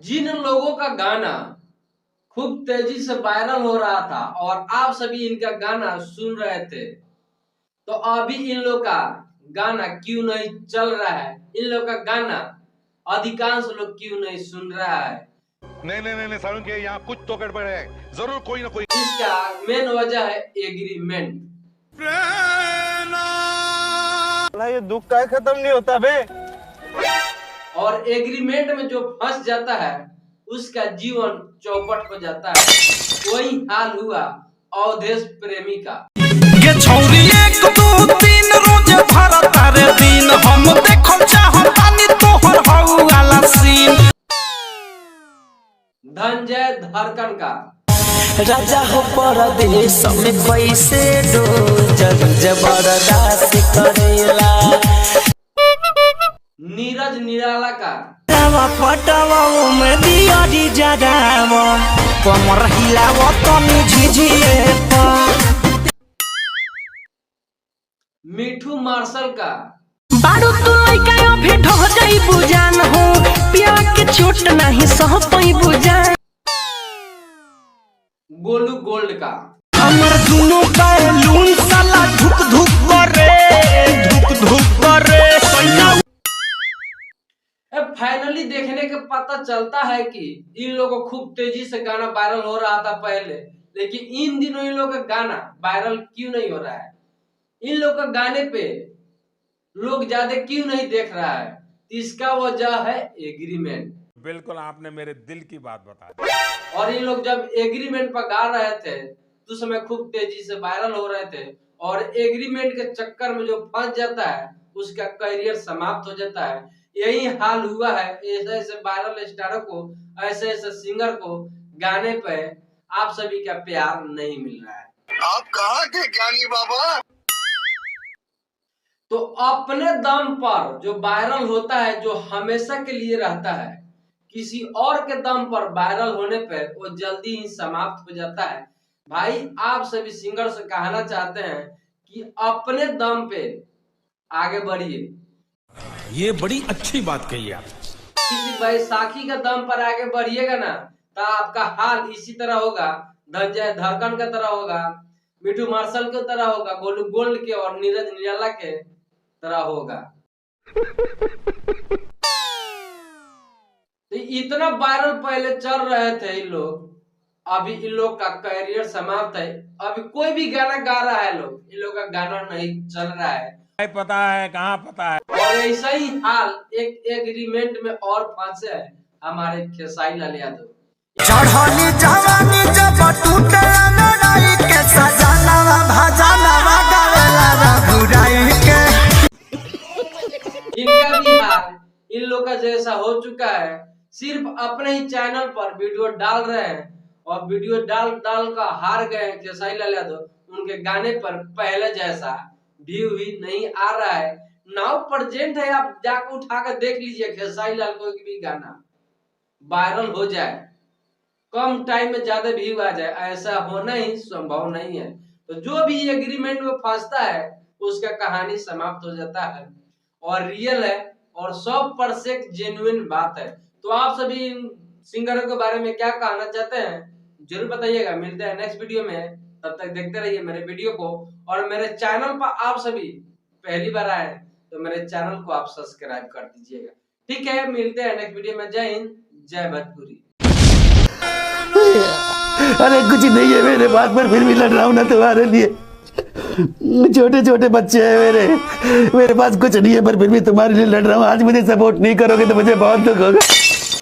जिन लोगों का गाना खूब तेजी से वायरल हो रहा था और आप सभी इनका गाना सुन रहे थे, तो अभी इन लोग का गाना क्यों नहीं चल रहा है? इन लोग का गाना अधिकांश लोग क्यों नहीं सुन रहा है? नहीं सारुण के यहाँ कुछ तो गड़बड़ है, जरूर कोई ना कोई। इसका मेन वजह है एग्रीमेंट। ये दुख का खत्म नहीं होता बे। और एग्रीमेंट में जो फंस जाता है उसका जीवन चौपट हो जाता है। वही हाल हुआ अवधेश प्रेमी का। ये छौरी 1 2 3 रोज भरत रे दिन हम देखल चाहतानी तोहर हौ वाला सीन। धनंजय धड़कन का राजा हो परदेश में कैसे डो जबरदस्त करेला। नीरज निराला का पटावा में दिया दी जरावा कमर हिलावा तनी झिझिए पर। मिठू मार्शल का बारू तू लइका अभी ढह जाई बुजान हो पिया के चोट नहीं सह पई बुजान। गोलू गोल्ड का हमर दुनो बैलून साला धुक धुक करे फाइनली देखने के पता चलता है कि इन लोगों को खूब तेजी से गाना वायरल हो रहा था पहले, लेकिन इन दिनों इन लोगों का गाना वायरल क्यों नहीं हो रहा है? इन लोग का गाने पे लोग ज्यादा क्यों नहीं देख रहा है? इसका वजह है एग्रीमेंट। बिल्कुल आपने मेरे दिल की बात बता दी। और इन लोग जब एग्रीमेंट पर गा रहे थे तो समय खूब तेजी से वायरल हो रहे थे, और एग्रीमेंट के चक्कर में जो फंस जाता है उसका करियर समाप्त हो जाता है। यही हाल हुआ है ऐसे ऐसे वायरल स्टारों को, ऐसे ऐसे सिंगर को गाने पे आप सभी का प्यार नहीं मिल रहा है। आप कहाँ के ज्ञानी बाबा? तो अपने दम पर जो वायरल होता है, जो हमेशा के लिए रहता है, किसी और के दम पर वायरल होने पर वो जल्दी ही समाप्त हो जाता है। भाई आप सभी सिंगर से कहना चाहते हैं कि अपने दम पे आगे बढ़िए। ये बड़ी अच्छी बात कही आप। किसी बैसाखी का दम पर आगे बढ़िएगा ना तो आपका हाल इसी तरह होगा, धनंजय धड़कन का तरह होगा, मिठू मार्शल के तरह होगा, गोलू गोल्ड के और नीरज निराला के तरह होगा। तो इतना वायरल पहले चल रहे थे इन लोग, अभी इन लोग का करियर समाप्त है। अभी कोई भी गाना गा रहा है लोग, इन लोग का गाना नहीं चल रहा है। पता है कहाँ पता है। और ऐसा ही हाल एक एग्रीमेंट में और फंसे है हमारे खेसारी लाल यादव। चढ़ली जवानी जब टूटे लड़ाई के सजनवा भजनवा गावेला रघुराई के। इनका भी हाल इन लोग का जैसा हो चुका है। सिर्फ अपने ही चैनल पर वीडियो डाल रहे हैं और वीडियो डाल का हार गए खेसारी लाल यादव। उनके गाने पर पहले जैसा व्यू ही नहीं आ रहा है। नाउ प्रेजेंट है, आप जाकर उठा कर देख लीजिए खेसारी लाल को भी गाना वायरल हो जाए, कम टाइम में ज्यादा व्यू आ जाए, ऐसा होना ही संभव नहीं है। तो जो भी एग्रीमेंट में फंसता है उसका कहानी समाप्त हो जाता है और रियल है और 100% जेन्युइन बात है। तो आप सभी सिंगरों के बारे में क्या कहना चाहते हैं जरूर बताइएगा। मिलते हैं नेक्स्ट वीडियो में, तब तक देखते रहिए मेरे वीडियो को। और मेरे चैनल पर आप सभी पहली बार आए तो मेरे चैनल को आप सब्सक्राइब कर दीजिएगा। ठीक है, मिलते हैं नेक्स्ट वीडियो में। जय हिंद, जय भोजपुरी। अरे कुछ नहीं है मेरे बात पर, फिर भी लड़ रहा हूँ ना तुम्हारे लिए। छोटे छोटे बच्चे हैं मेरे पास कुछ नहीं है, पर फिर भी तुम्हारे लिए लड़ रहा हूँ। आज मुझे सपोर्ट नहीं करोगे तो मुझे बहुत दुख होगा।